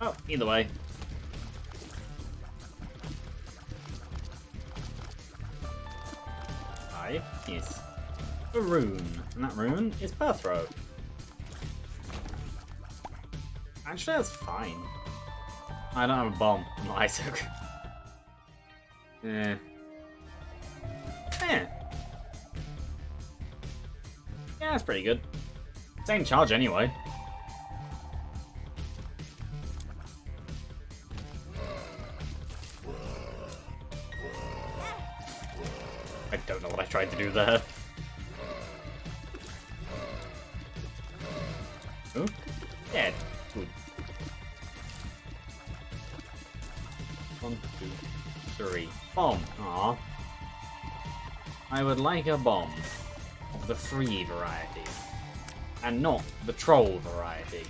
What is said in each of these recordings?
Oh, either way. Five is a rune, and that rune is Birthrow. Actually, that's fine. I don't have a bomb. I'm not Isaac. Yeah. Yeah, that's pretty good. Same charge anyway. I don't know what I tried to do there. Ooh. Dead. Good. 1, 2, 3. Bomb. Aww. I would like a bomb of the free variety, and not the troll variety.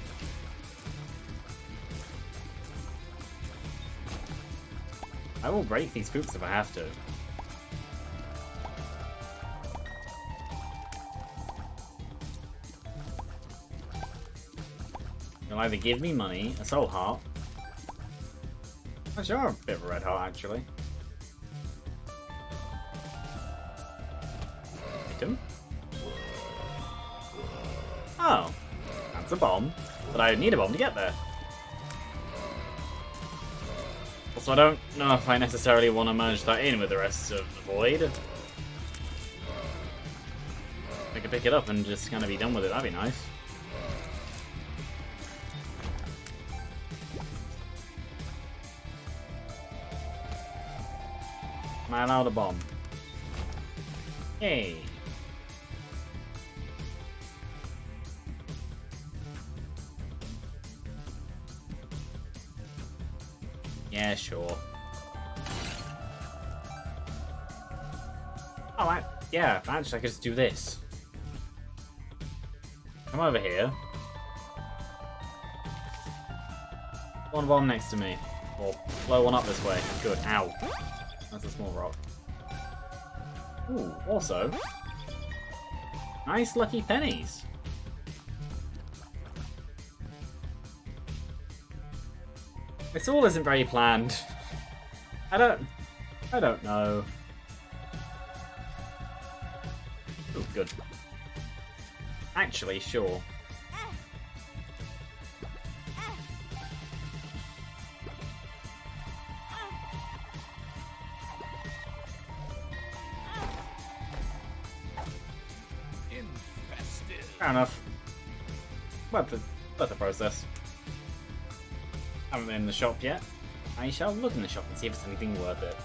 I will break these coops if I have to. You'll either give me money, a soul heart. Actually, you're a bit of a red heart, actually. Item? Oh, that's a bomb, but I need a bomb to get there. Also, I don't know if I necessarily want to merge that in with the rest of the void. I could pick it up and just kind of be done with it, that'd be nice. Am I allowed a bomb? Hey. Yeah, sure. Oh, yeah, actually I could just do this. Come over here. One bomb next to me. Or blow one up this way. Good. Ow. That's a small rock. Ooh, also. Nice lucky pennies. This all isn't very planned. I don't know. Oh, good. Actually, sure. Fair enough. Worth the process. Haven't been in the shop yet. I shall look in the shop and see if it's anything worth it.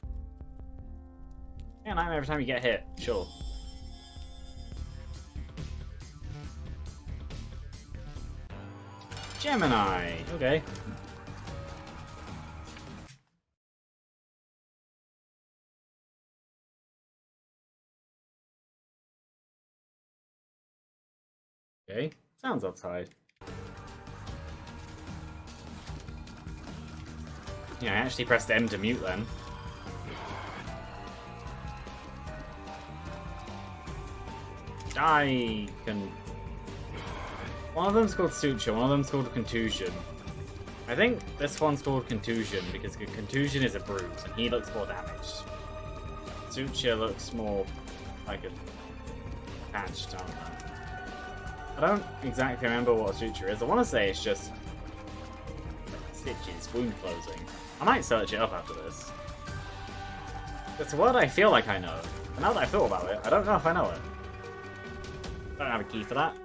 Yeah, nightmare every time you get hit. Sure. Gemini. Okay. Okay. Sounds outside. Yeah, I actually pressed M to mute then. I can... One of them's called Suture, one of them's called Contusion. I think this one's called Contusion because Contusion is a bruise and he looks more damaged. Suture looks more like a patch down there. I don't exactly remember what a suture is. I want to say it's just stitches, wound closing. I might search it up after this. It's a word I feel like I know, but now that I thought about it, I don't know if I know it. I don't have a key for that,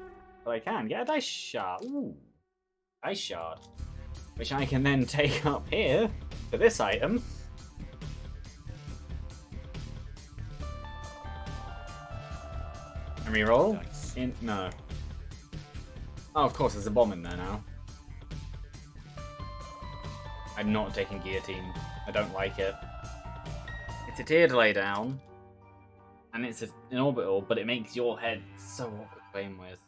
but I can get a dice shard. Ooh, dice shard, which I can then take up here for this item. And reroll. No. Oh, of course, there's a bomb in there now. I'm not taking guillotine. I don't like it. It's a tier to lay down, and it's an orbital, but it makes your head so awkward to aim with.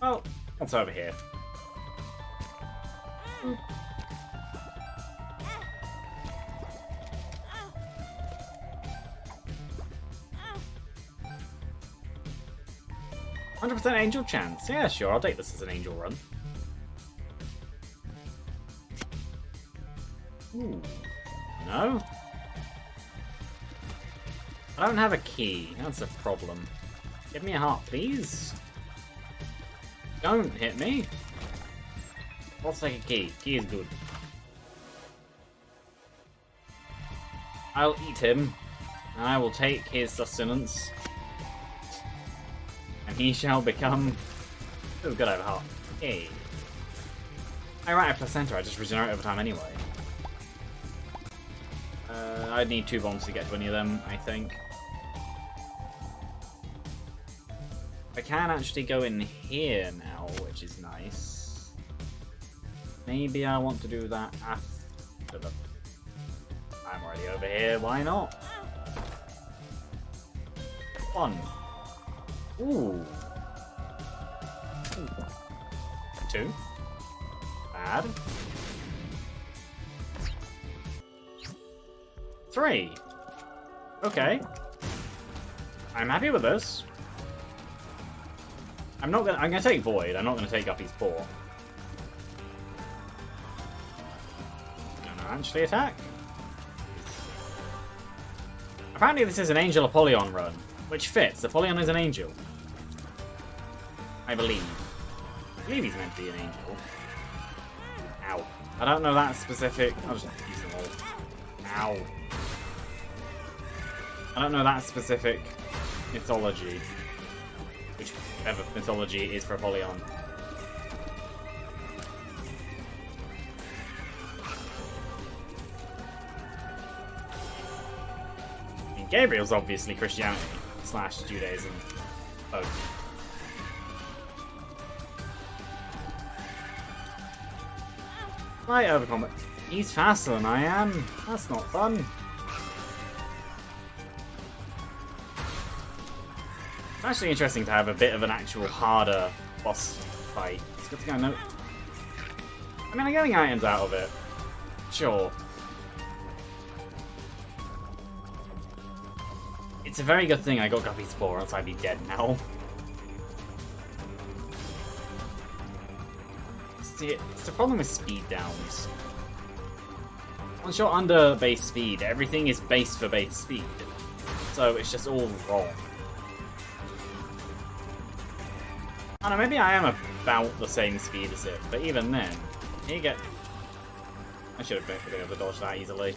Well, What's over here? 100% angel chance. Yeah, sure, I'll take this as an angel run. Ooh. No? I don't have a key. That's a problem. Give me a heart, please. Don't hit me. I'll take a key. Key is good. I'll eat him, and I will take his sustenance. And he shall become... Oh, good, I have a heart. Hey. I right, a placenta. I just regenerate over time anyway. I'd need 2 bombs to get to any of them, I think. I can actually go in here now, which is nice. Maybe I want to do that after the... I'm already over here, why not? 1. Ooh. 2. Bad. 3. Okay. I'm happy with this. I'm gonna take Void, I'm not gonna take Guppy's Paw. Gonna actually attack. Apparently this is an Angel Apollyon run, which fits. Apollyon is an angel. I believe. I believe he's meant to be an angel. Ow. I don't know that specific... I'll just use them all. Ow. I don't know that specific mythology. Whichever mythology it is for Apollyon. I mean, Gabriel's obviously Christianity / Judaism. Both. Right, overcombat. He's faster than I am. That's not fun. It's actually interesting to have a bit of an actual harder boss fight. It's good to go. No. I mean, I'm getting items out of it. Sure. It's a very good thing I got Guppy's Paw, or else I'd be dead now. See, it's the problem with speed downs. Once you're under base speed, everything is base for base speed. So it's just all wrong. I don't know, maybe I am about the same speed as it, but even then, here you get... I should have been able to dodge that easily.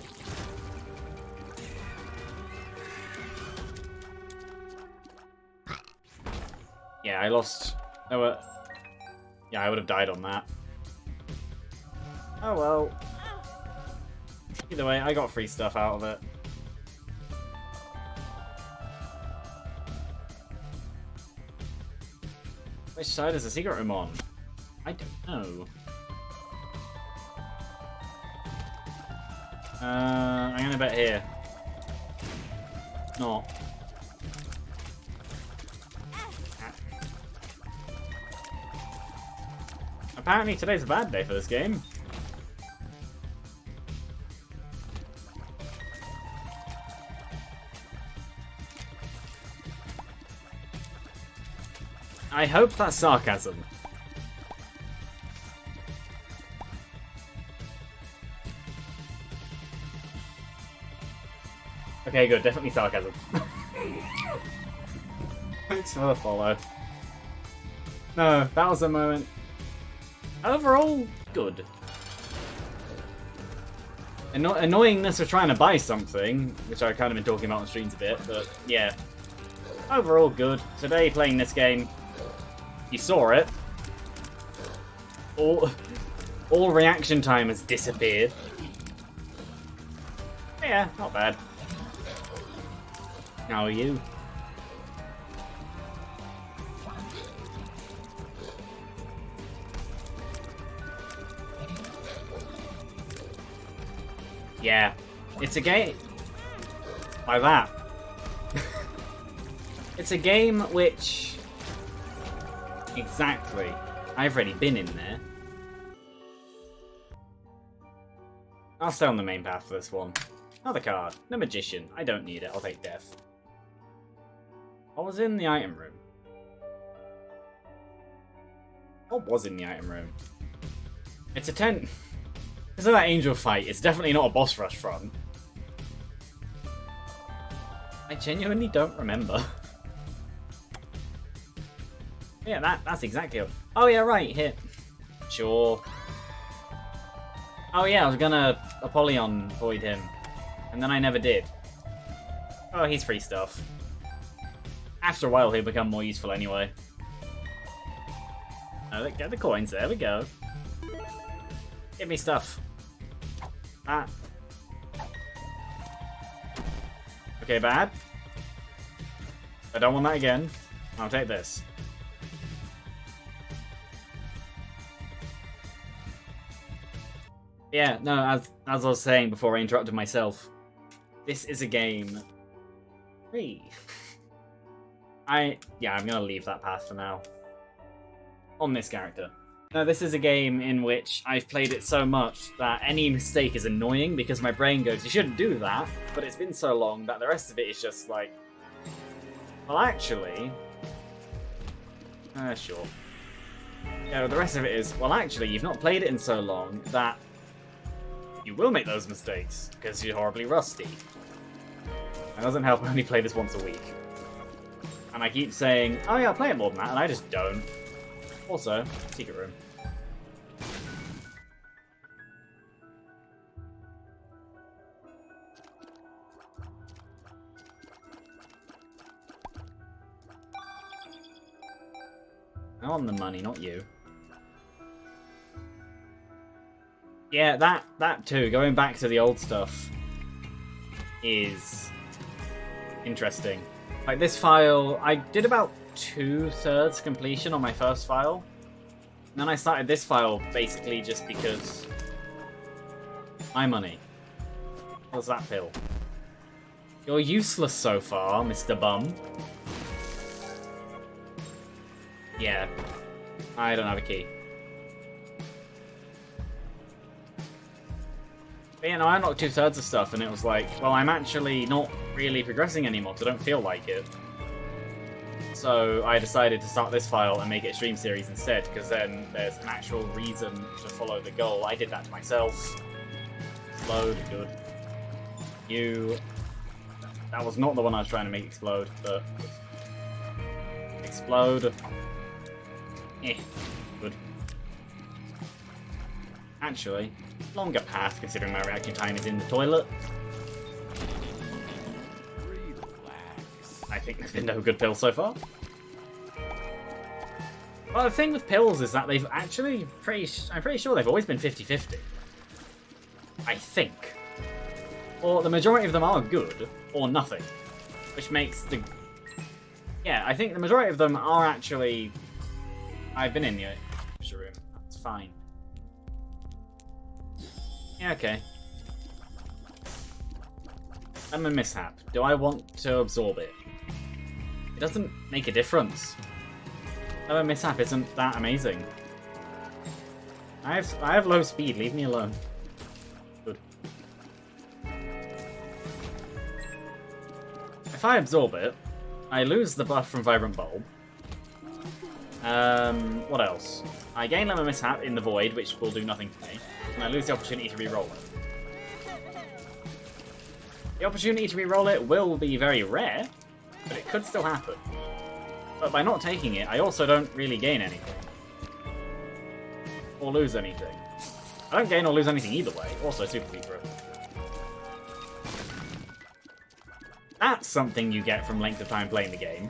Yeah, I lost... Oh, yeah, I would have died on that. Oh well. Either way, I got free stuff out of it. Which side is the secret room on? I don't know. I'm gonna bet here. Not. Apparently today's a bad day for this game. I hope that's sarcasm. Okay, good. Definitely sarcasm. Thanks for the follow. No, that was a moment. Overall, good. Annoyingness of trying to buy something, which I've kind of been talking about on streams a bit, but yeah. Overall, good. Today, playing this game, you saw it. All reaction time has disappeared. Yeah, not bad. How are you? Yeah, it's a game like that. It's a game which exactly I've already been in there. I'll stay on the main path for this one. Another card. No magician. I don't need it. I'll take death. What was in the item room? What was in the item room? It's a tent. Because of that angel fight, it's definitely not a boss rush front. I genuinely don't remember. Yeah, that's exactly it. Oh yeah, right, hit. Sure. Oh yeah, I was gonna Apollyon void him. And then I never did. Oh, he's free stuff. After a while, he'll become more useful anyway. Oh, get the coins, there we go. Give me stuff. Ah. Okay, bad. I don't want that again. I'll take this. Yeah, no, as I was saying before I interrupted myself, this is a game. I'm gonna leave that path for now. On this character. No, this is a game in which I've played it so much that any mistake is annoying because my brain goes, you shouldn't do that, but it's been so long that the rest of it is just like, well, actually... sure. Yeah, the rest of it is, well, actually, you've not played it in so long that you will make those mistakes because you're horribly rusty. It doesn't help I only play this once a week. And I keep saying, oh yeah, I'll play it more than that, and I just don't. Also, secret room. I want the money, not you. Yeah, that too, going back to the old stuff is interesting. Like this file, I did about 2/3 completion on my first file. And then I started this file basically just because my money. What's that pill? You're useless so far, Mr. Bum. Yeah. I don't have a key. But yeah, no, I unlocked 2/3 of stuff and it was like, well, I'm actually not really progressing anymore because I don't feel like it. So I decided to start this file and make it a stream series instead, because then there's an actual reason to follow the goal. I did that to myself. Explode, good. You... That was not the one I was trying to make explode, but... Explode. Good. Actually, longer path, considering my reaction time is in the toilet. I think there's been no good pills so far. Well, the thing with pills is that they've actually I'm pretty sure they've always been 50-50. I think. Or the majority of them are good, or nothing. Which makes the... Yeah, I think the majority of them are actually... I've been in the room. That's fine. Yeah, okay. Lemon mishap. Do I want to absorb it? It doesn't make a difference. Lemon mishap isn't that amazing. I have low speed, leave me alone. Good. If I absorb it, I lose the buff from Vibrant Bulb. What else? I gain Lemon Mishap in the Void, which will do nothing for me. And I lose the opportunity to reroll it. The opportunity to reroll it will be very rare, but it could still happen. But by not taking it, I also don't really gain anything. Or lose anything. I don't gain or lose anything either way. Also, Super Fever. That's something you get from length of time playing the game.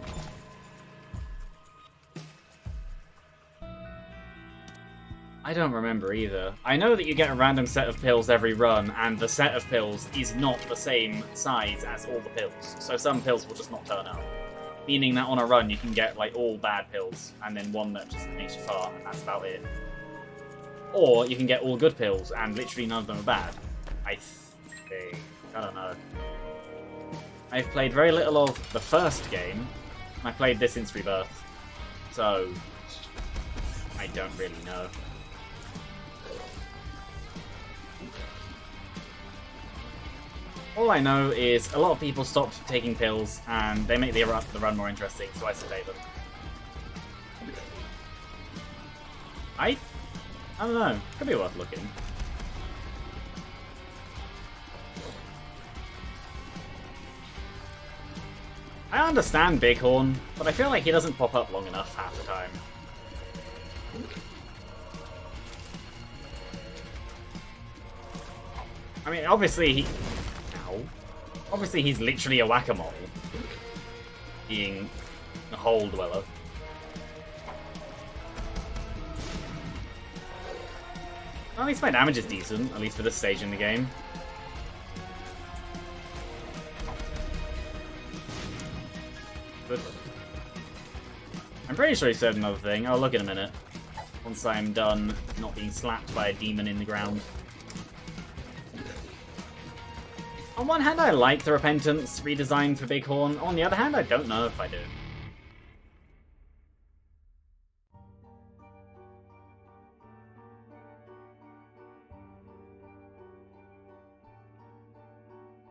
I don't remember either. I know that you get a random set of pills every run, and the set of pills is not the same size as all the pills. So some pills will just not turn up. Meaning that on a run you can get like all bad pills, and then one that just makes you fart, and that's about it. Or you can get all good pills, and literally none of them are bad. I think. I don't know. I've played very little of the first game. I played this since Rebirth. So... I don't really know. All I know is a lot of people stopped taking pills, and they make the run more interesting, so I sedate them. I don't know. Could be worth looking. I understand Bighorn, but I feel like he doesn't pop up long enough half the time. I mean, obviously obviously he's literally a whack-a-mole, being a hole dweller. Well, at least my damage is decent, at least for this stage in the game. But I'm pretty sure he said another thing. I'll look in a minute. Once I'm done not being slapped by a demon in the ground. On one hand, I like the Repentance redesign for Bighorn. On the other hand, I don't know if I do.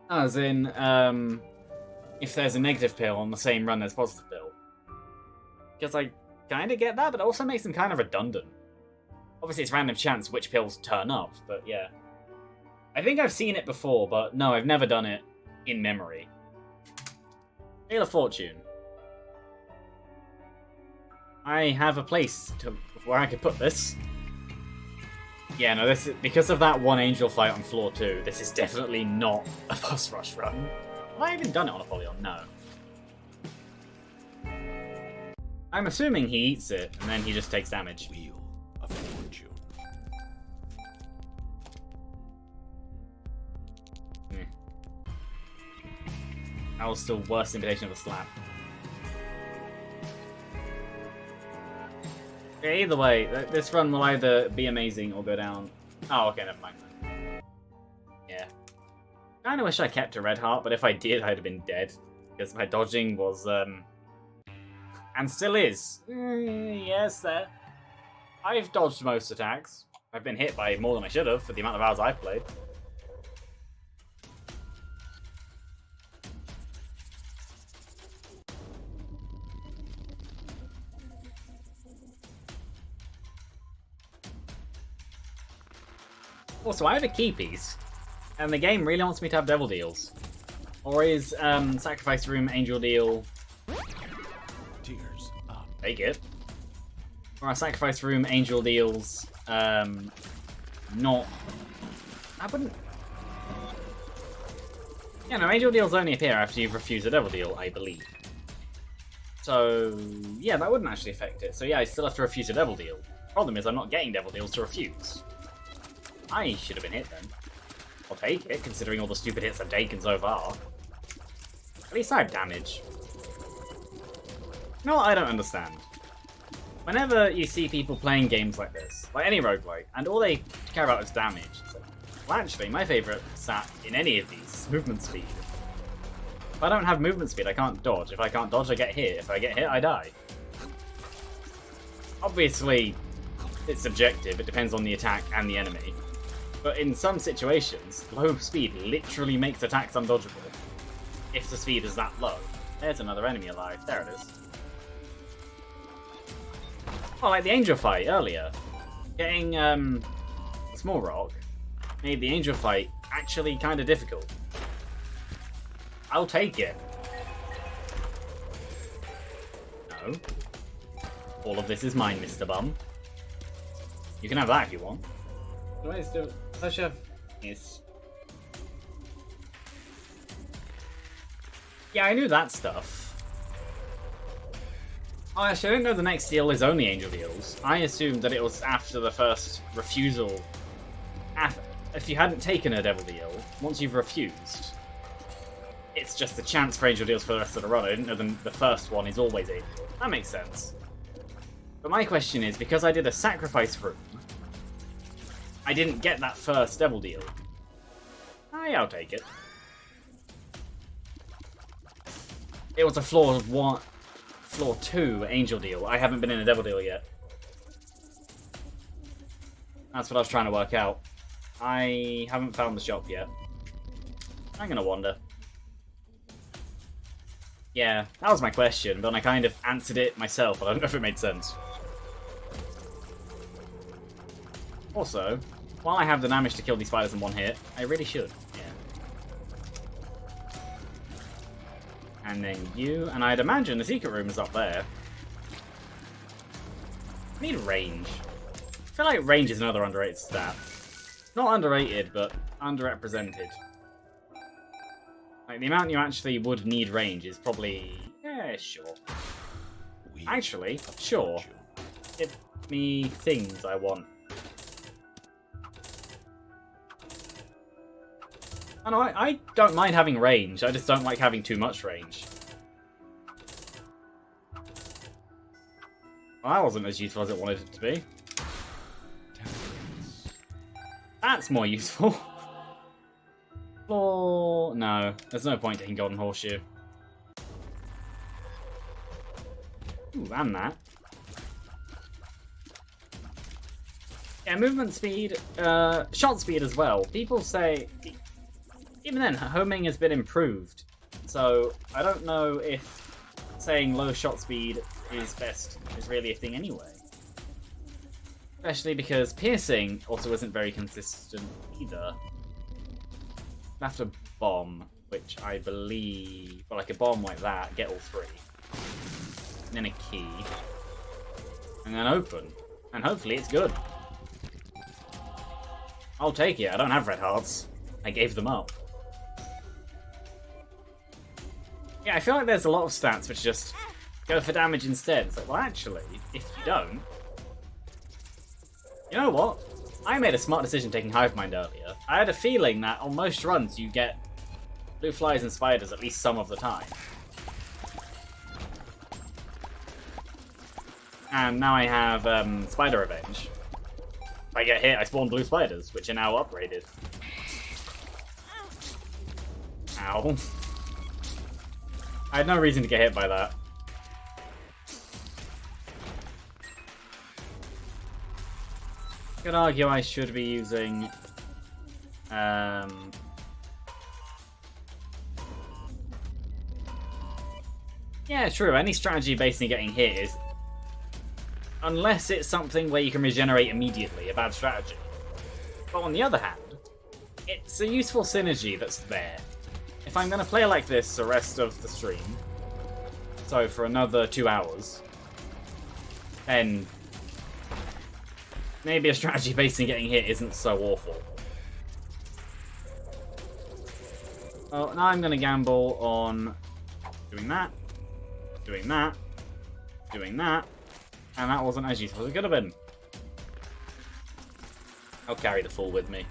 As in, if there's a negative pill on the same run as positive pill. Because I kind of get that, but it also makes them kind of redundant. Obviously, it's random chance which pills turn up, but yeah. I think I've seen it before, but no, I've never done it in memory. Wheel of Fortune. I have a place where I could put this. Yeah, no, this is, because of that one angel fight on floor 2, this is definitely not a boss rush run. Have I even done it on Apollyon? No. I'm assuming he eats it, and then he just takes damage. Wheel of Fortune. That was still worse imitation of a slap. Yeah, either way, this run will either be amazing or go down. Oh, okay, never mind. Yeah. Kinda wish I kept a red heart, but if I did, I'd have been dead. Because my dodging was, and still is. Yes, there. I've dodged most attacks. I've been hit by more than I should have for the amount of hours I've played. Also, I have a key piece, and the game really wants me to have Devil Deals. Or is Sacrifice Room Angel Deal... Tears up. Take it. Or are Sacrifice Room Angel Deals not... I wouldn't... Yeah, no, Angel Deals only appear after you've refused a Devil Deal, I believe. So, yeah, that wouldn't actually affect it. So yeah, I still have to refuse a Devil Deal. Problem is, I'm not getting Devil Deals to refuse. I should have been hit then. I'll take it, considering all the stupid hits I've taken so far. At least I have damage. You know what I don't understand? Whenever you see people playing games like this, like any roguelike, and all they care about is damage, well actually, my favourite stat in any of these is movement speed. If I don't have movement speed, I can't dodge. If I can't dodge, I get hit. If I get hit, I die. Obviously, it's subjective, it depends on the attack and the enemy. But in some situations, low speed literally makes attacks undodgeable. If the speed is that low. There's another enemy alive. There it is. Oh, like the angel fight earlier. Getting a small rock made the angel fight actually kind of difficult. I'll take it. No. All of this is mine, Mr. Bum. You can have that if you want. Wait, still such a yes. Yeah, I knew that stuff. Oh, actually, I didn't know the next deal is only angel deals. I assumed that it was after the first refusal. If you hadn't taken a devil deal, once you've refused, it's just a chance for angel deals for the rest of the run. I didn't know the first one is always angel. That makes sense. But my question is, because I did a sacrifice room, I didn't get that first devil deal. I'll take it. It was a floor 2 angel deal. I haven't been in a devil deal yet. That's what I was trying to work out. I haven't found the shop yet. I'm gonna wander. Yeah, that was my question, but I kind of answered it myself. I don't know if it made sense. Also, while I have the damage to kill these spiders in one hit, I really should. Yeah. And then you, and I'd imagine the secret room is up there. I need range. I feel like range is another underrated stat. Not underrated, but underrepresented. Like, the amount you actually would need range is probably... yeah, sure. Actually, sure. Give me things I want. I know, I don't mind having range, I just don't like having too much range. Well, that wasn't as useful as it wanted it to be. That's more useful. Or... no, there's no point taking Golden Horseshoe. Ooh, and that. Yeah, movement speed, shot speed as well. People say... even then, homing has been improved. So, I don't know if saying low shot speed is best is really a thing anyway. Especially because piercing also isn't very consistent either. After bomb, which I believe... well, like a bomb like that, get all three. And then a key. And then open. And hopefully it's good. I'll take it, I don't have red hearts. I gave them up. Yeah, I feel like there's a lot of stats which just go for damage instead. It's like, well, actually, if you don't... you know what? I made a smart decision taking Hive Mind earlier. I had a feeling that on most runs you get blue flies and spiders at least some of the time. And now I have Spider Revenge. If I get hit, I spawn blue spiders, which are now upgraded. Ow. I had no reason to get hit by that. Could argue I should be using... yeah, true. Any strategy based on getting hit is... unless it's something where you can regenerate immediately, a bad strategy. But on the other hand, it's a useful synergy that's there. If I'm going to play like this the rest of the stream, so for another 2 hours, then maybe a strategy based on getting hit isn't so awful. Well, now I'm going to gamble on doing that, doing that, doing that, and that wasn't as useful as it could have been. I'll carry the Fool with me.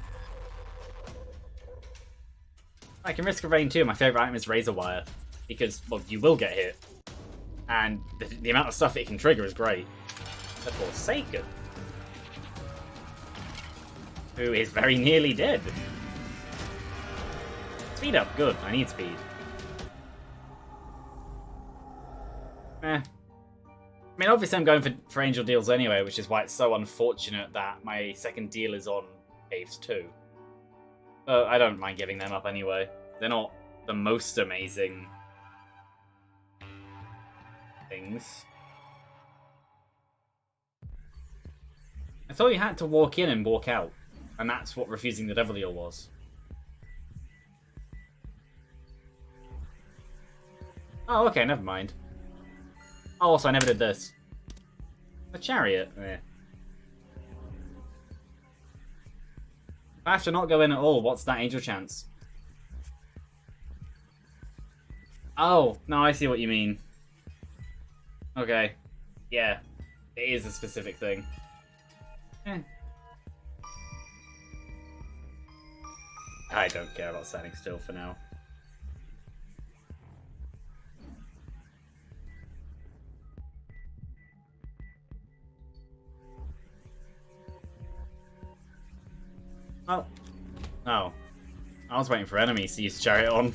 I can Risk of Rain too. My favourite item is Razor Wire. Because, well, you will get hit. And the amount of stuff it can trigger is great. The Forsaken. Who is very nearly dead. Speed up, good. I need speed. I mean, obviously I'm going for Angel deals anyway, which is why it's so unfortunate that my second deal is on Caves 2. But I don't mind giving them up anyway. They're not the most amazing things. I thought you had to walk in and walk out. And that's what refusing the Devil Deal was. Oh, okay, never mind. Oh, also, I never did this. The Chariot. Eh. If I have to not go in at all, what's that angel chance? Oh, no, I see what you mean. Okay. Yeah. It is a specific thing. Eh. I don't care about standing still for now. Oh. Oh. I was waiting for enemies to use Chariot on.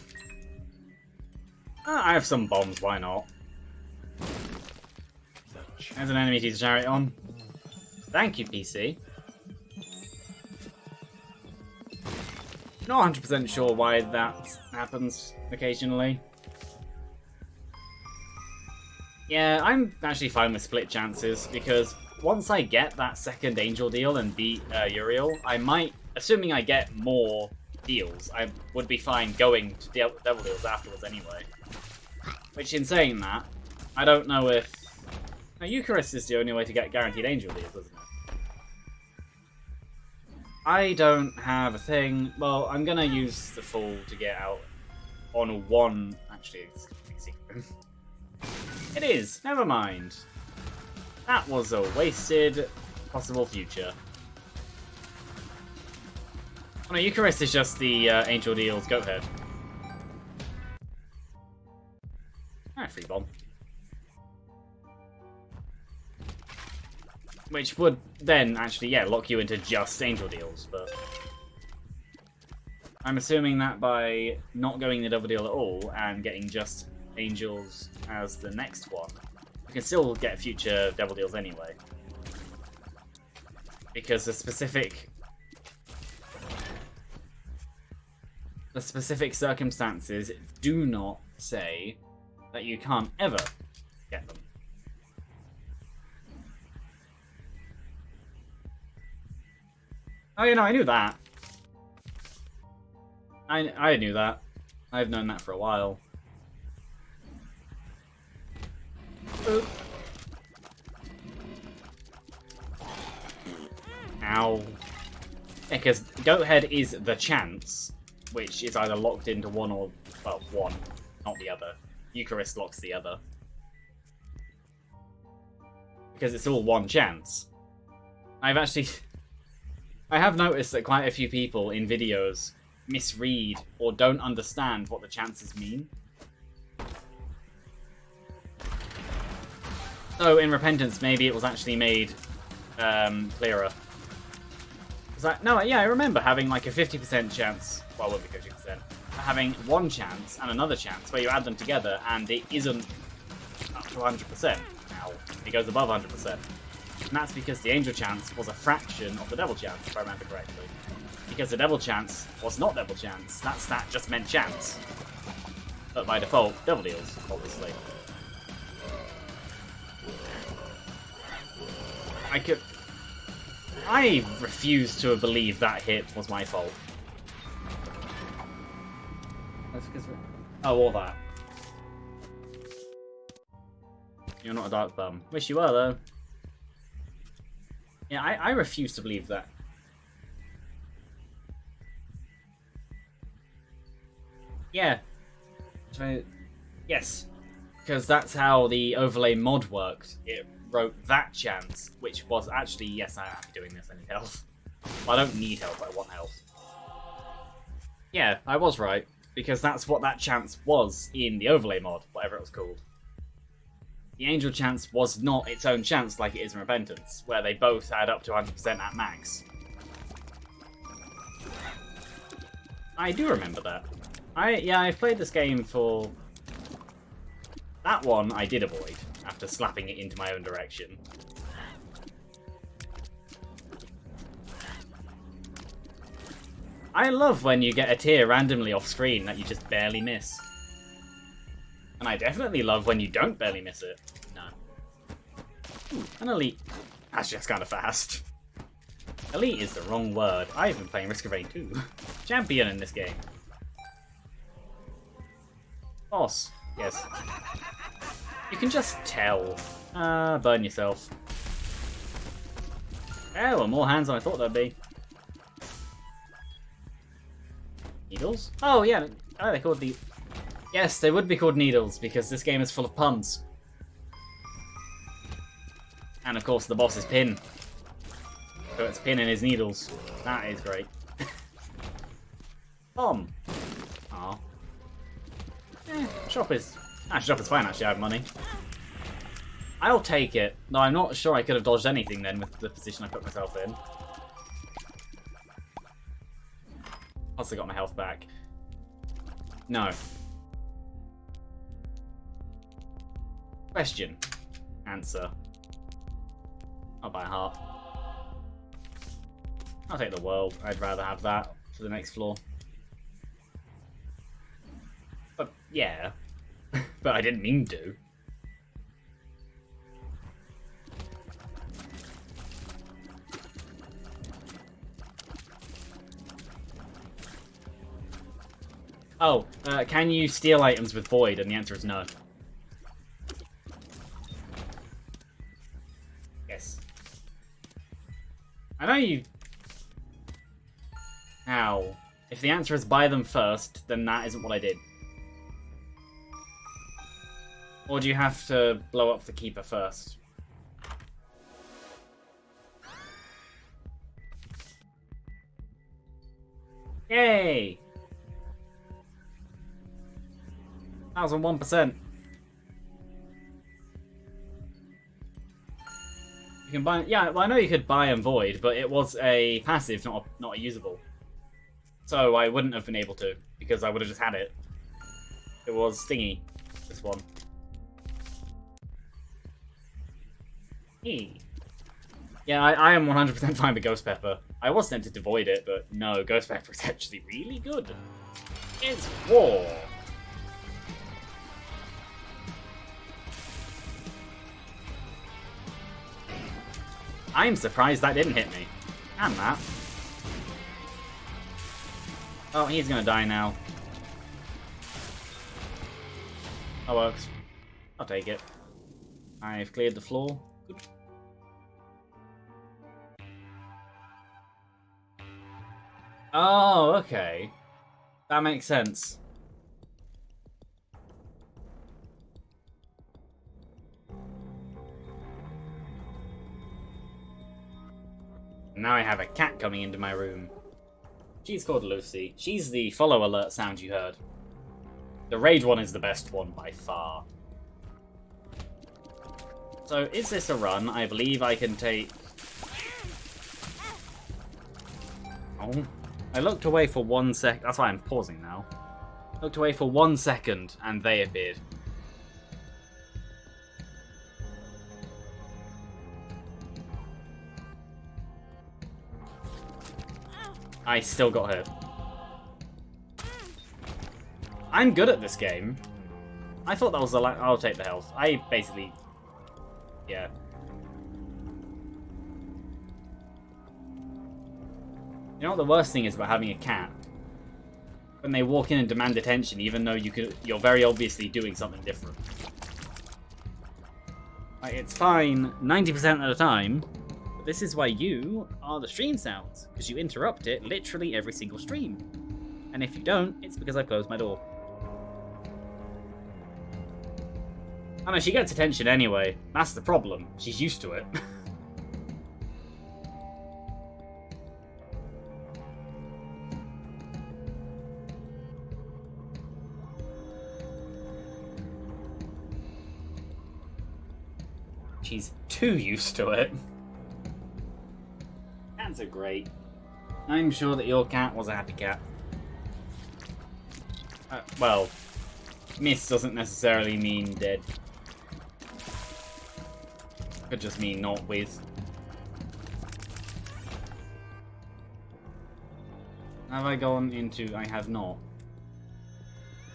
I have some bombs, why not? There's an enemy to use Chariot on. Thank you, PC. Not 100% sure why that happens occasionally. Yeah, I'm actually fine with split chances, because once I get that second Angel deal and beat Uriel, I might, assuming I get more deals, I would be fine going to Devil deals afterwards anyway. Which, in saying that, I don't know if... Now, Eucharist is the only way to get guaranteed Angel deals, isn't it? I don't have a thing. Well, I'm gonna use the Fool to get out on one... Actually, it's a secret. It is! Never mind. That was a wasted possible future. Oh no, Eucharist is just the Angel Deal's Goat Head. Alright, free bomb. Which would then actually, yeah, lock you into just Angel Deals, but... I'm assuming that by not going the double deal at all and getting just Angels as the next one, you can still get future double deals anyway. Because the specific circumstances do not say that you can't ever get them. Oh, you know, I knew that. I knew that. I've known that for a while. Oop. Ow. Yeah, because Goat Head is the chance, which is either locked into one or, well, one, not the other. Eucharist locks the other. Because it's all one chance. I have noticed that quite a few people in videos misread or don't understand what the chances mean. So in Repentance, maybe it was actually made clearer. I remember having like a 50% chance, well, it would be 50%, having one chance and another chance where you add them together and it isn't up to 100%. Now, it goes above 100%. And that's because the Angel chance was a fraction of the Devil chance, if I remember correctly. Because the Devil chance was not Devil chance, that stat just meant chance. But by default, Devil deals, obviously. I refuse to believe that hit was my fault. That's because or that. You're not a dark bum. Wish you were, though. Yeah, I refuse to believe that. Yeah. Yes. Because that's how the overlay mod worked. It wrote that chance, which was actually, yes, I am doing this, I need health. Well, I don't need health, I want health. Yeah, I was right, because that's what that chance was in the overlay mod, whatever it was called. The Angel chance was not its own chance like it is in Repentance, where they both add up to 100% at max. I do remember that. I've played this game for... That one I did avoid, after slapping it into my own direction. I love when you get a tear randomly off screen that you just barely miss. And I definitely love when you don't barely miss it. No. Ooh, an elite. That's just kind of fast. Elite is the wrong word. I've been playing Risk of Rain 2. Champion in this game. Boss. Yes. You can just tell. Burn yourself. Oh, well, more hands than I thought there'd be. Needles? Oh, yeah. Oh, they're called the... Yes, they would be called needles, because this game is full of puns. And, of course, the boss is Pin. So it's Pin and his needles. That is great. Bomb. Aw. Shop is... shop is fine, actually. I have money. I'll take it. No, I'm not sure I could have dodged anything then with the position I put myself in. Plus I got my health back. No. Question. Answer. I'll buy a heart. I'll take the world. I'd rather have that for the next floor. But, yeah. But I didn't mean to. Oh, can you steal items with Void? And the answer is no. Yes. I know you... How? If the answer is buy them first, then that isn't what I did. Or do you have to blow up the Keeper first? Yay! 1,001%. You can buy... Yeah, well, I know you could buy and void, but it was a passive, not a usable. So I wouldn't have been able to, because I would have just had it. It was Stingy, this one. Hey. Yeah, I am 100% fine with Ghost Pepper. I was tempted to void it, but no, Ghost Pepper is actually really good. It's war. I'm surprised that didn't hit me. And that. Oh, he's gonna die now. That works. I'll take it. I've cleared the floor. Good. Oh, okay. That makes sense. Now I have a cat coming into my room. She's called Lucy. She's the follow alert sound you heard. The rage one is the best one by far. So, is this a run? I believe I can take... Oh. I looked away for 1 sec. That's why I'm pausing now. Looked away for 1 second, and they appeared. I still got hurt. I'm good at this game. I thought that was the I'll take the health. I basically... Yeah. You know what the worst thing is about having a cat? When they walk in and demand attention, even though you're very obviously doing something different. Like, it's fine 90% of the time. This is why you are the stream sounds, because you interrupt it literally every single stream. And if you don't, it's because I've closed my door. I know, she gets attention anyway. That's the problem. She's used to it. She's too used to it. Cats are great. I'm sure that your cat was a happy cat. Well, miss doesn't necessarily mean dead. Could just mean not with. Have I gone into... I have not.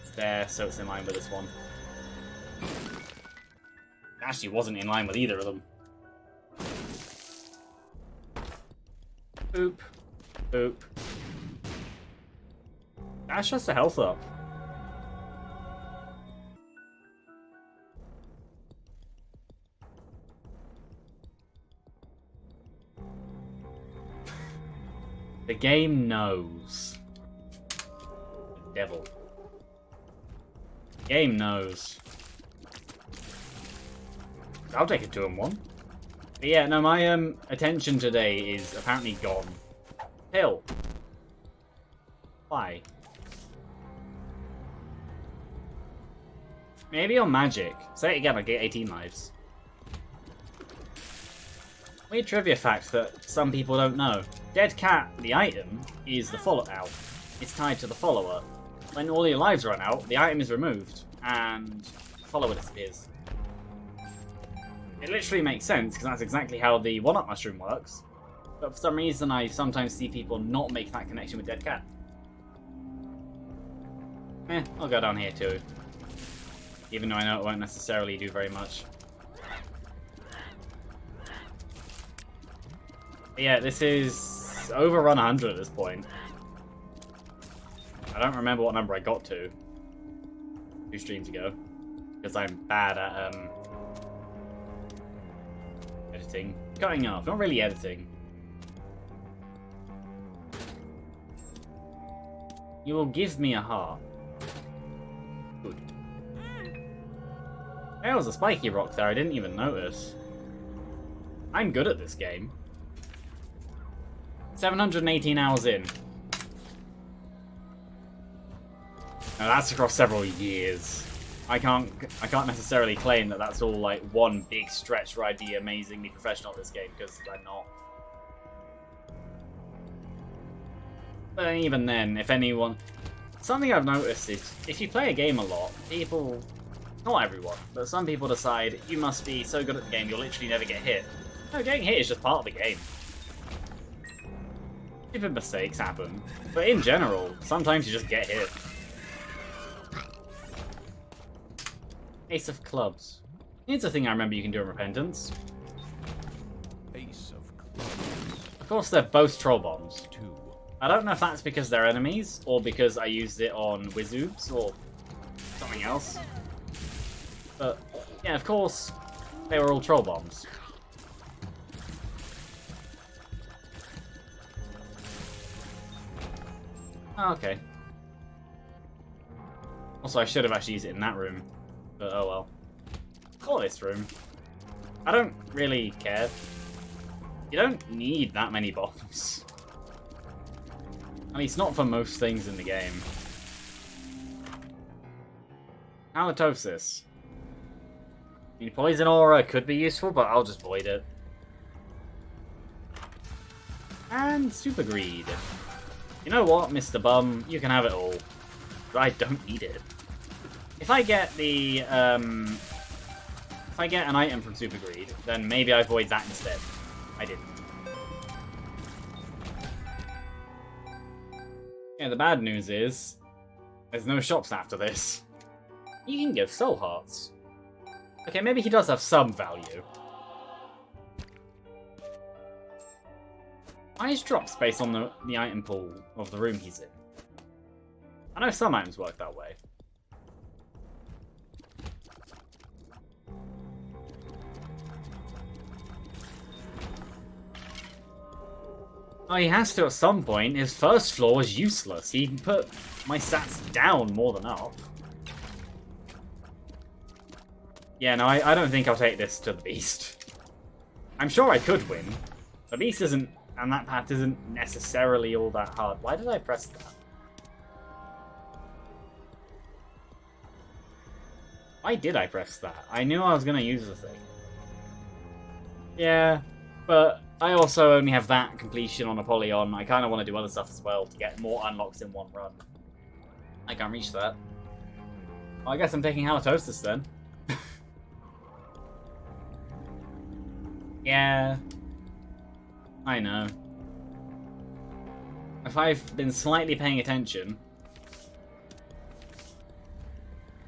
It's there, so it's in line with this one. It actually wasn't in line with either of them. Boop. Boop. That's just a health up. The game knows. The devil. The game knows. I'll take a 2-1. But yeah, no, my attention today is apparently gone. Hill. Why? Maybe on magic. Say it again, I get 18 lives. Weird trivia fact that some people don't know. Dead cat, the item, is the follow-out. It's tied to the follower. When all your lives run out, the item is removed, and the follower disappears. It literally makes sense, because that's exactly how the one-up mushroom works. But for some reason, I sometimes see people not make that connection with dead cat. I'll go down here too. Even though I know it won't necessarily do very much. But yeah, this is overrun 100 at this point. I don't remember what number I got to 2 streams ago. Because I'm bad at editing. Cutting off, not really editing. You will give me a heart. Good. There was a spiky rock there, I didn't even notice. I'm good at this game. 718 hours in. Now that's across several years. I can't necessarily claim that that's all like one big stretch where I'd be amazingly professional at this game, because I'm not. But even then, if anyone... Something I've noticed is, if you play a game a lot, people... Not everyone, but some people decide, you must be so good at the game, you'll literally never get hit. No, getting hit is just part of the game. Stupid mistakes happen. But in general, sometimes you just get hit. Ace of Clubs. Here's a thing I remember you can do in Repentance. Ace of clubs. Of course, they're both troll bombs. 2. I don't know if that's because they're enemies, or because I used it on Wizoobs, or something else. But, yeah, of course, they were all troll bombs. Oh, okay. Also, I should have actually used it in that room. But oh well. Or this room. I don't really care. You don't need that many bombs. At least not for most things in the game. Halitosis. I mean, Poison Aura could be useful, but I'll just void it. And Super Greed. You know what, Mr. Bum? You can have it all. But I don't need it. If I get the, if I get an item from Super Greed, then maybe I void that instead. I didn't. Yeah, the bad news is, there's no shops after this. You can give soul hearts. Okay, maybe he does have some value. Why is drop space on the item pool of the room he's in? I know some items work that way. Oh, he has to at some point. His first floor was useless. He put my stats down more than up. Yeah, no, I don't think I'll take this to the Beast. I'm sure I could win. The Beast isn't, and that path isn't necessarily all that hard. Why did I press that? Why did I press that? I knew I was going to use the thing. Yeah, but I also only have that completion on Apollyon. I kind of want to do other stuff as well to get more unlocks in one run. I can't reach that. Well, I guess I'm taking Halitosis then. Yeah. I know. If I've been slightly paying attention...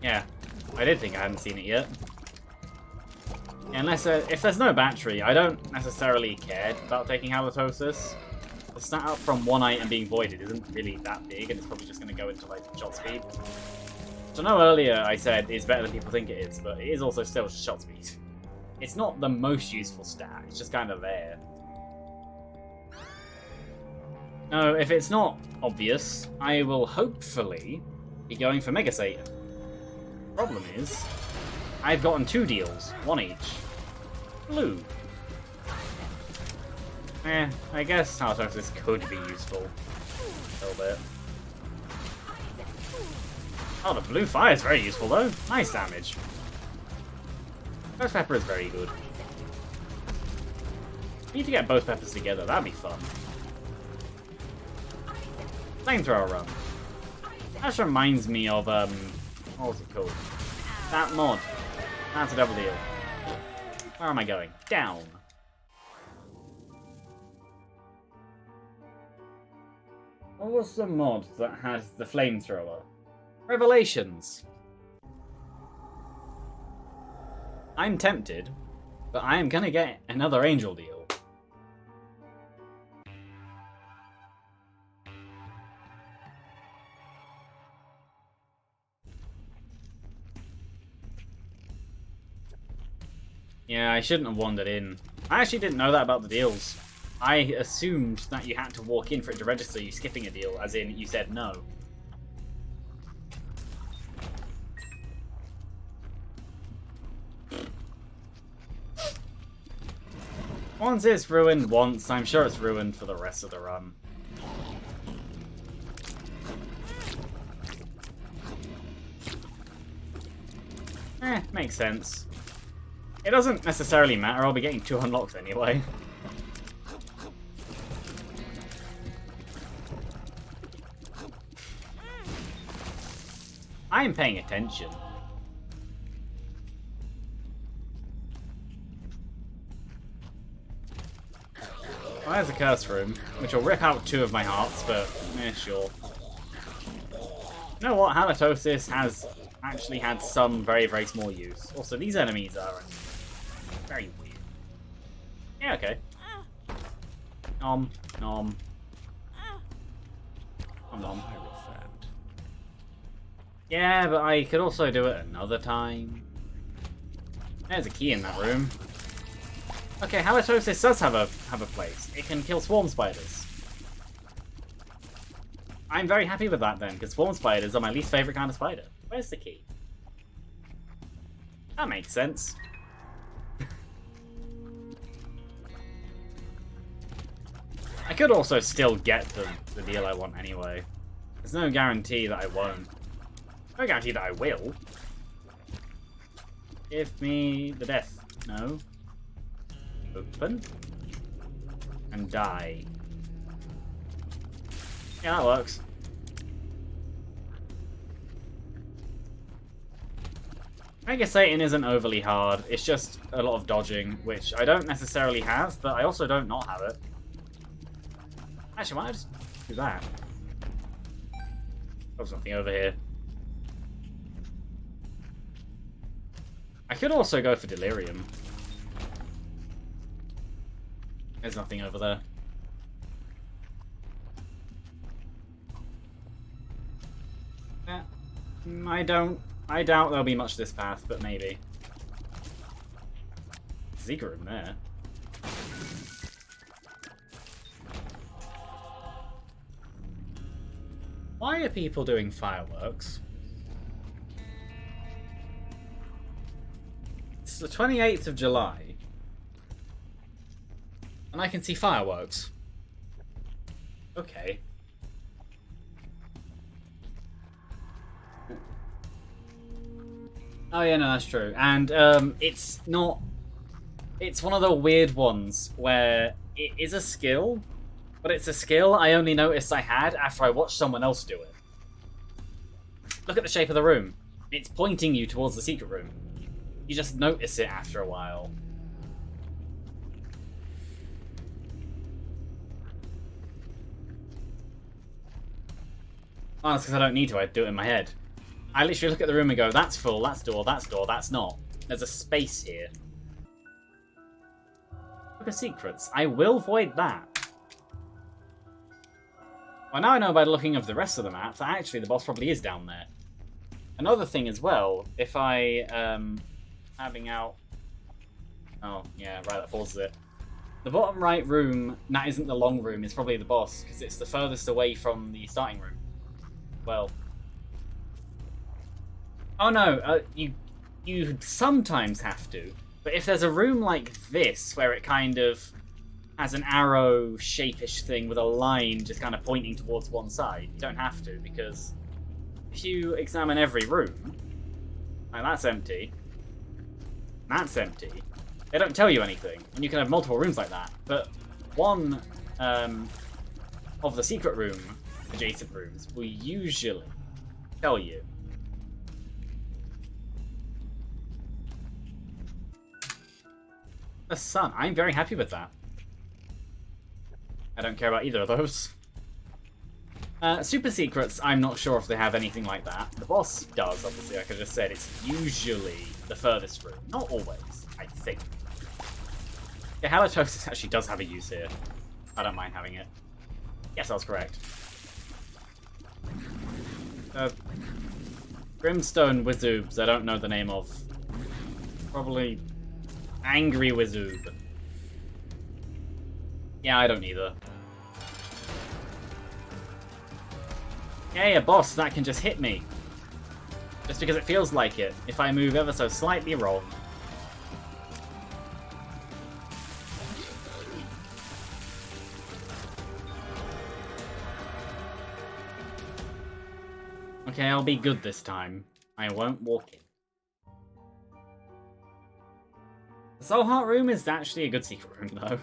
Yeah, I did think I hadn't seen it yet. Unless, if there's no battery, I don't necessarily care about taking Halitosis. The stat up from one item being voided isn't really that big, and it's probably just going to go into like shot speed. So I know earlier I said it's better than people think it is, but it is also still just shot speed. It's not the most useful stat, it's just kind of there. No, if it's not obvious, I will hopefully be going for Mega Satan. Problem is, I've gotten 2 deals, 1 each. Blue. I guess Halitosis could be useful. A little bit. Oh, the blue fire is very useful though. Nice damage. Ghost Pepper is very good. Need to get both peppers together, that'd be fun. Flamethrower run. That just reminds me of, what was it called? That mod. That's a double deal. Where am I going? Down. What was the mod that had the flamethrower? Revelations. I'm tempted, but I am gonna get another angel deal. Yeah, I shouldn't have wandered in. I actually didn't know that about the deals. I assumed that you had to walk in for it to register you skipping a deal, as in you said no. Once it's ruined once, I'm sure it's ruined for the rest of the run. Makes sense. It doesn't necessarily matter, I'll be getting 2 unlocks anyway. I'm paying attention. Well, there's a curse room, which will rip out 2 of my hearts, but sure. You know what? Halitosis has actually had some very, very small use. Also, these enemies are very weird. Yeah, okay. Nom, nom. Nom, nom. Yeah, but I could also do it another time. There's a key in that room. Okay, halitosis does have a place. It can kill swarm spiders. I'm very happy with that then, because swarm spiders are my least favourite kind of spider. Where's the key? That makes sense. I could also still get the deal I want anyway. There's no guarantee that I won't. No guarantee that I will. Give me the death. No. Open. And die. Yeah, that works. Mega Satan isn't overly hard. It's just a lot of dodging, which I don't necessarily have, but I also don't not have it. Actually, why don't I just do that? There's something over here. I could also go for Delirium. There's nothing over there. Yeah. I doubt there'll be much this path, but maybe. Secret room there. Why are people doing fireworks? It's the 28th of July. And I can see fireworks. Okay. Oh yeah, no, that's true. And it's not... It's one of the weird ones where it is a skill, but it's a skill I only noticed I had after I watched someone else do it. Look at the shape of the room. It's pointing you towards the secret room. You just notice it after a while. Oh, that's because I don't need to, I do it in my head. I literally look at the room and go, that's full, that's door, that's not. There's a space here. Look at secrets. I will void that. Well, now I know by looking of the rest of the map that actually the boss probably is down there. Another thing as well, if I, having out... Oh, yeah, right, that pauses it. The bottom right room, that isn't the long room, is probably the boss, because it's the furthest away from the starting room. Well... Oh no, you sometimes have to, but if there's a room like this, where it kind of has an arrow shape-ish thing with a line just kind of pointing towards one side, you don't have to, because if you examine every room, like that's empty, they don't tell you anything, and you can have multiple rooms like that, but one of the secret room adjacent rooms will usually tell you. The sun. I'm very happy with that. I don't care about either of those. Super secrets, I'm not sure if they have anything like that. The boss does, obviously, like I just said. It's usually the furthest room. Not always, I think. Yeah, halitosis actually does have a use here. I don't mind having it. Yes, I was correct. Brimstone Wizoobs, I don't know the name of. Probably Angry Wizoob. Yeah, I don't either. Hey, a boss that can just hit me. Just because it feels like it, if I move ever so slightly wrong. Okay, I'll be good this time. I won't walk in. The Soul Heart room is actually a good secret room, though.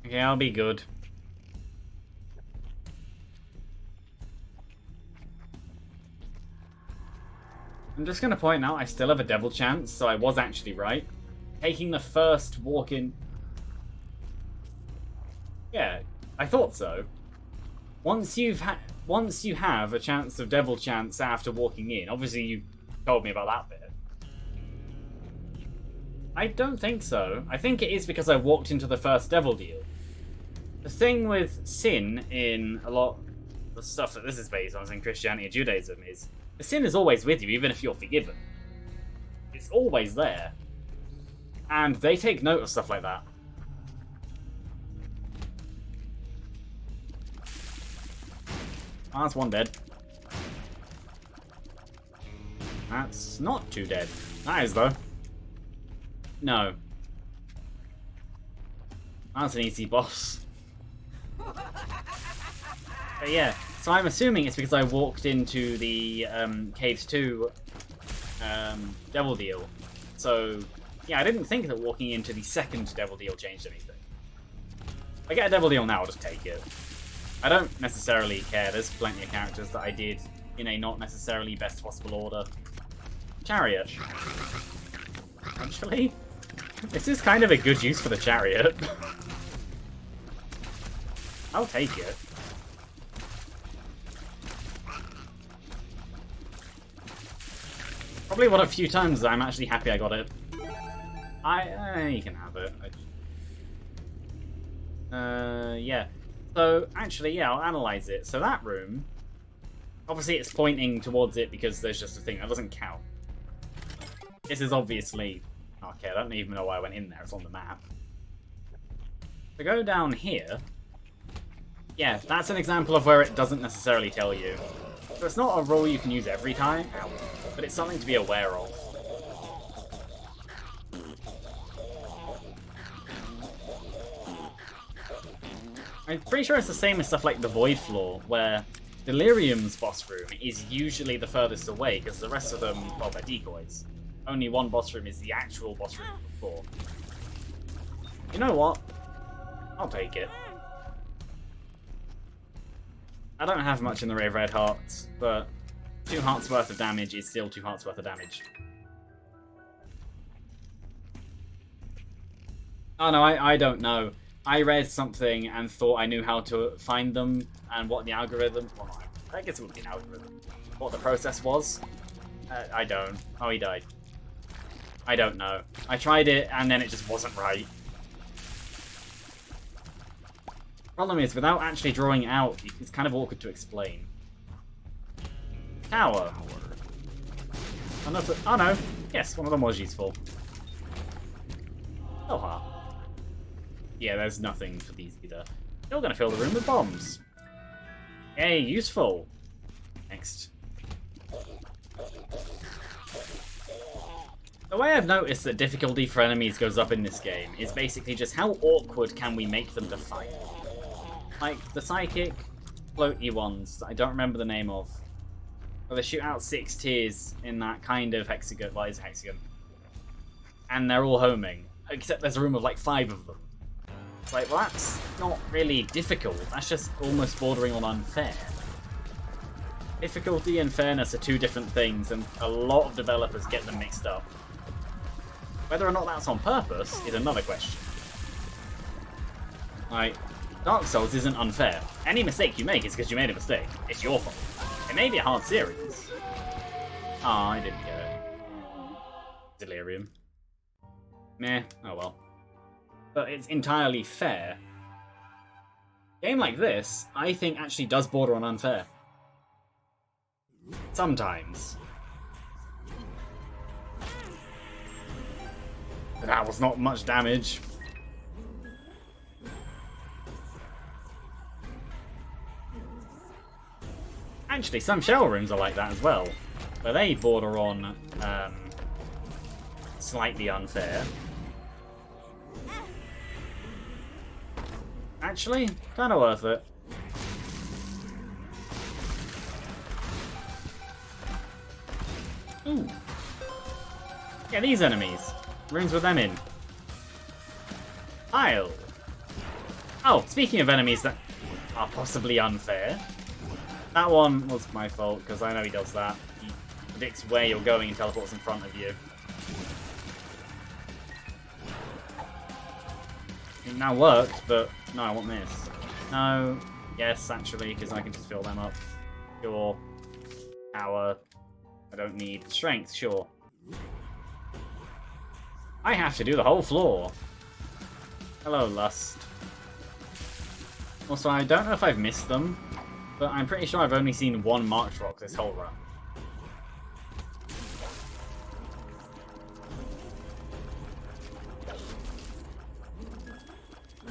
Okay, I'll be good. I'm just going to point out I still have a devil chance, so I was actually right. Taking the first walk in... Yeah, I thought so. Once you have a chance of devil chance after walking in, obviously you told me about that bit. I don't think so. I think it is because I walked into the first devil deal. The thing with sin in a lot of the stuff that this is based on in Christianity and Judaism is the sin is always with you, even if you're forgiven. It's always there. And they take note of stuff like that. Oh, that's one dead. That's not two dead. That is, though. No. That's an easy boss. But yeah, so I'm assuming it's because I walked into the Caves 2 Devil Deal. So, yeah, I didn't think that walking into the second Devil Deal changed anything. If I get a Devil Deal now, I'll just take it. I don't necessarily care. There's plenty of characters that I did in a not necessarily best possible order. Chariot. Actually, this is kind of a good use for the chariot. I'll take it. Probably one of the few times I'm actually happy I got it. You can have it. Yeah. So, actually, yeah, I'll analyze it. So that room, obviously it's pointing towards it because there's just a thing. That doesn't count. This is obviously... Okay, I don't even know why I went in there. It's on the map. To go down here... Yeah, that's an example of where it doesn't necessarily tell you. So it's not a rule you can use every time, but it's something to be aware of. I'm pretty sure it's the same as stuff like the Void Floor, where Delirium's boss room is usually the furthest away, because the rest of them, well, they're decoys. Only one boss room is the actual boss room of the floor. You know what? I'll take it. I don't have much in the way of red hearts, but 2 hearts worth of damage is still 2 hearts worth of damage. Oh no, I don't know. I read something and thought I knew how to find them and what the algorithm... Well, I guess it would be an algorithm. What the process was. I don't. Oh, he died. I don't know. I tried it and then it just wasn't right. Problem is, without actually drawing it out, it's kind of awkward to explain. Tower. Oh no. Yes, one of them was useful. Oh ha. Yeah, there's nothing for these either. You're gonna fill the room with bombs. Yay, useful. Next. The way I've noticed that difficulty for enemies goes up in this game is basically just how awkward can we make them to fight. Like, the psychic, floaty ones that I don't remember the name of. Where they shoot out 6 tiers in that kind of hexagon. Well, it's a hexagon. And they're all homing. Except there's a room of like 5 of them. It's like, well, that's not really difficult. That's just almost bordering on unfair. Difficulty and fairness are two different things, and a lot of developers get them mixed up. Whether or not that's on purpose is another question. Like, Dark Souls isn't unfair. Any mistake you make is because you made a mistake. It's your fault. It may be a hard series. Ah, I didn't get it. Delirium. Meh, oh well. But it's entirely fair. A game like this, I think, actually does border on unfair. Sometimes. That was not much damage. Actually, some shell rooms are like that as well. But they border on slightly unfair. Actually, kind of worth it. Ooh. Yeah, these enemies. Rooms with them in. Isle. Oh, speaking of enemies that are possibly unfair. That one was my fault, because I know he does that. He predicts where you're going and teleports in front of you. It now worked, but no, I want this. No. Yes, actually, because I can just fill them up. Sure. Power. I don't need strength, sure. I have to do the whole floor. Hello, Lust. Also, I don't know if I've missed them, but I'm pretty sure I've only seen one March Rock this whole run.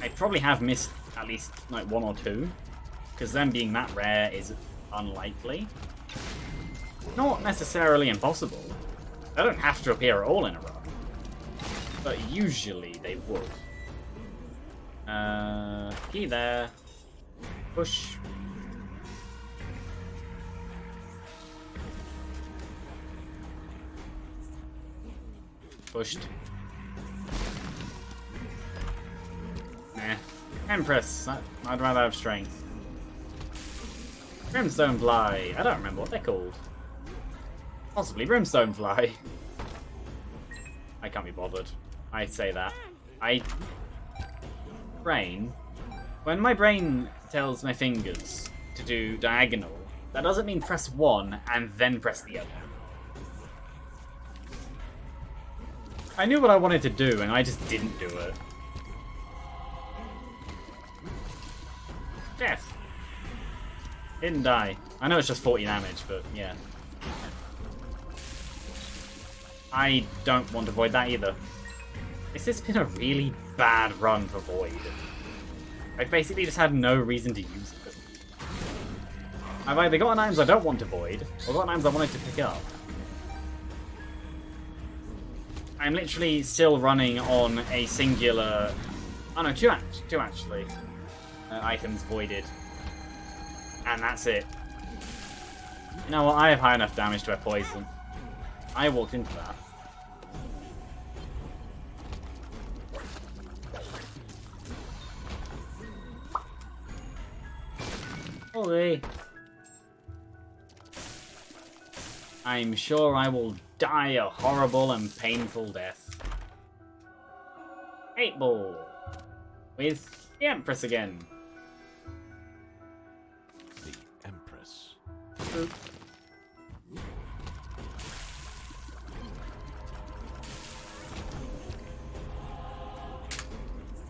I probably have missed at least like one or two, because them being that rare is unlikely. Not necessarily impossible. They don't have to appear at all in a run, but usually they would. Key there. Push. Pushed. Nah. Empress. I'd rather have strength. Brimstone Fly. I don't remember what they're called. Possibly Brimstone Fly. I can't be bothered. I say that. Brain. When my brain tells my fingers to do diagonal, that doesn't mean press one and then press the other. I knew what I wanted to do and I just didn't do it. Death. Didn't die. I know it's just 40 damage, but yeah. I don't want to void that either. This has been a really bad run for void. I've basically just had no reason to use it. I've either gotten items I don't want to void, or gotten items I wanted to pick up. I'm literally still running on a singular... Oh no, two actually. Items voided. And that's it. You know what, I have high enough damage to have poison. I walked into that. Holy. I'm sure I will die a horrible and painful death. 8-ball. With the Empress again. The Empress. Oop.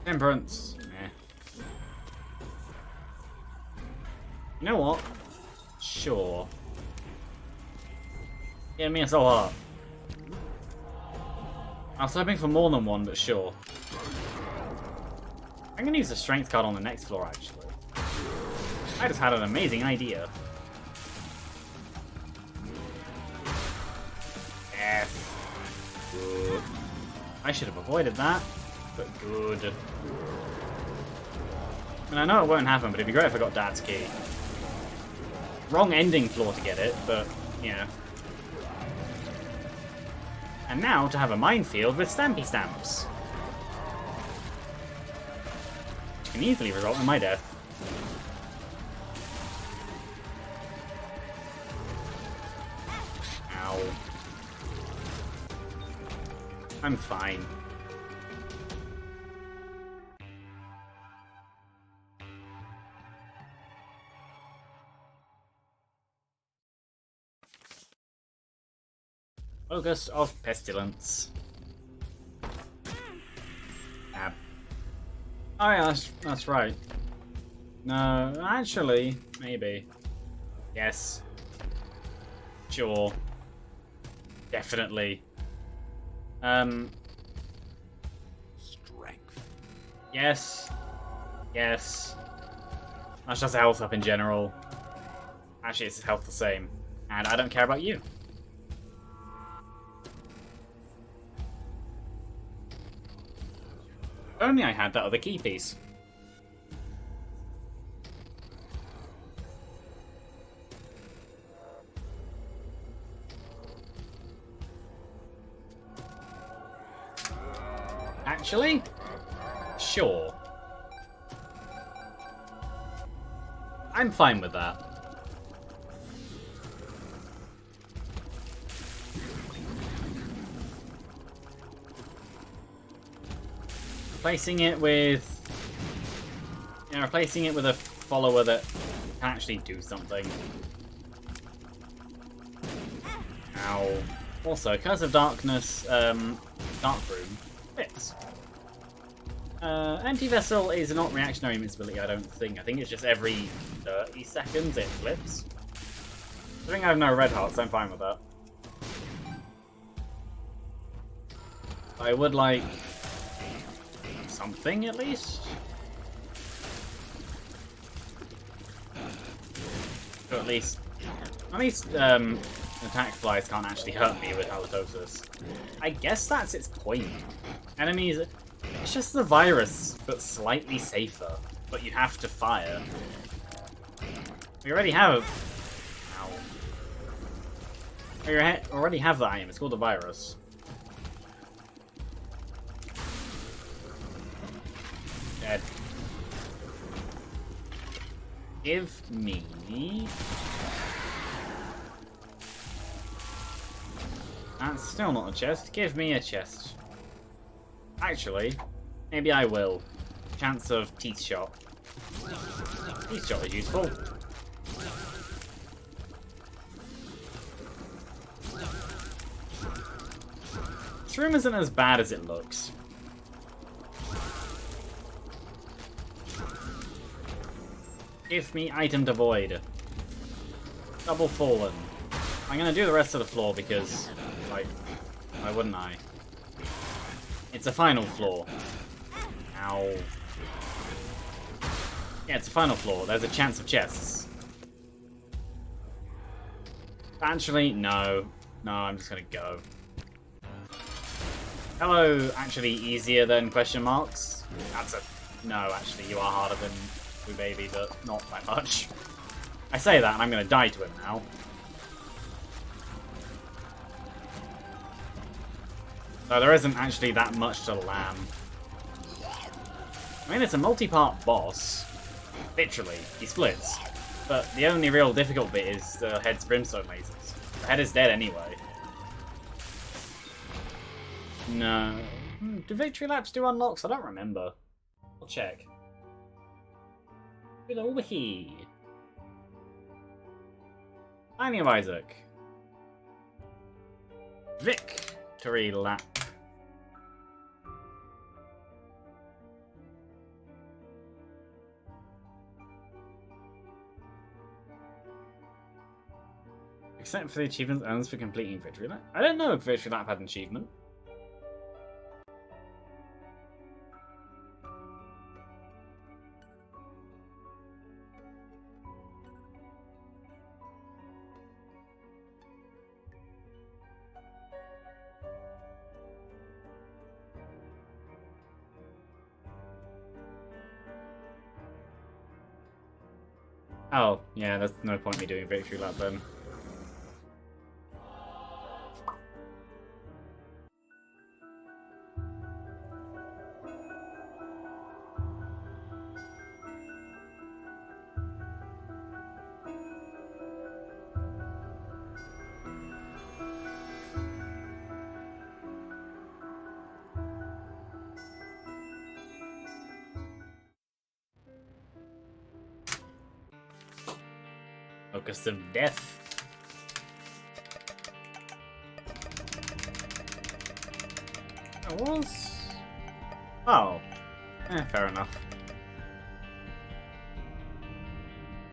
Temperance. Meh. You know what? Sure. Get me a soul heart. I was hoping for more than one, but sure. I'm gonna use the strength card on the next floor, actually. I just had an amazing idea. F. Good. I should have avoided that, but good. I mean, I know it won't happen, but it'd be great if I got Dad's key. Wrong ending floor to get it, but, yeah. And now to have a minefield with Stampy Stamps. Which can easily result in my death. I'm fine. Focus of Pestilence. Ab. Oh yeah, that's right. No, actually, maybe. Yes. Sure. Definitely. Strength. Yes. Yes. That's just a health up in general. Actually, it's health the same. And I don't care about you. If only I had that other key piece. Actually? Sure. I'm fine with that. Replacing it with... Yeah, replacing it with a follower that can actually do something. Ow. Also, Curse of Darkness, Dark Room fits. Empty Vessel is not reactionary invincibility, I don't think. I think it's just every 30 seconds it flips. I think I have no red hearts, I'm fine with that. I would like something at least. Or at least attack flies can't actually hurt me with halitosis. I guess that's its point. Enemies, it's just the virus, but slightly safer. But you have to fire. We already have. Ow. We already have that item. It's called the virus. Dead. Give me. That's still not a chest. Give me a chest. Actually, maybe I will. Chance of teeth shot. Teeth shot is useful. This room isn't as bad as it looks. Give me item to void. Double fallen. I'm gonna do the rest of the floor because, like, why wouldn't I? It's a final floor. Ow. Yeah, it's a final floor. There's a chance of chests. Actually, no. No, I'm just gonna go. Hello, actually easier than question marks? That's a... No, actually, you are harder than Blue Baby, but not that much. I say that and I'm gonna die to him now. So there isn't actually that much to lamb. I mean, it's a multi-part boss. Literally, he splits. But the only real difficult bit is the head's brimstone lasers. The head is dead anyway. No. Do victory laps do unlocks? I don't remember. I'll check. Good over here. Tiny of Isaac. Victory lap. Except for the achievements earns for completing Victory Lap. I don't know if Victory Lap had an achievement. Oh, yeah, there's no point in me doing Victory Lap then. Locust of Death. I was... Oh. Fair enough.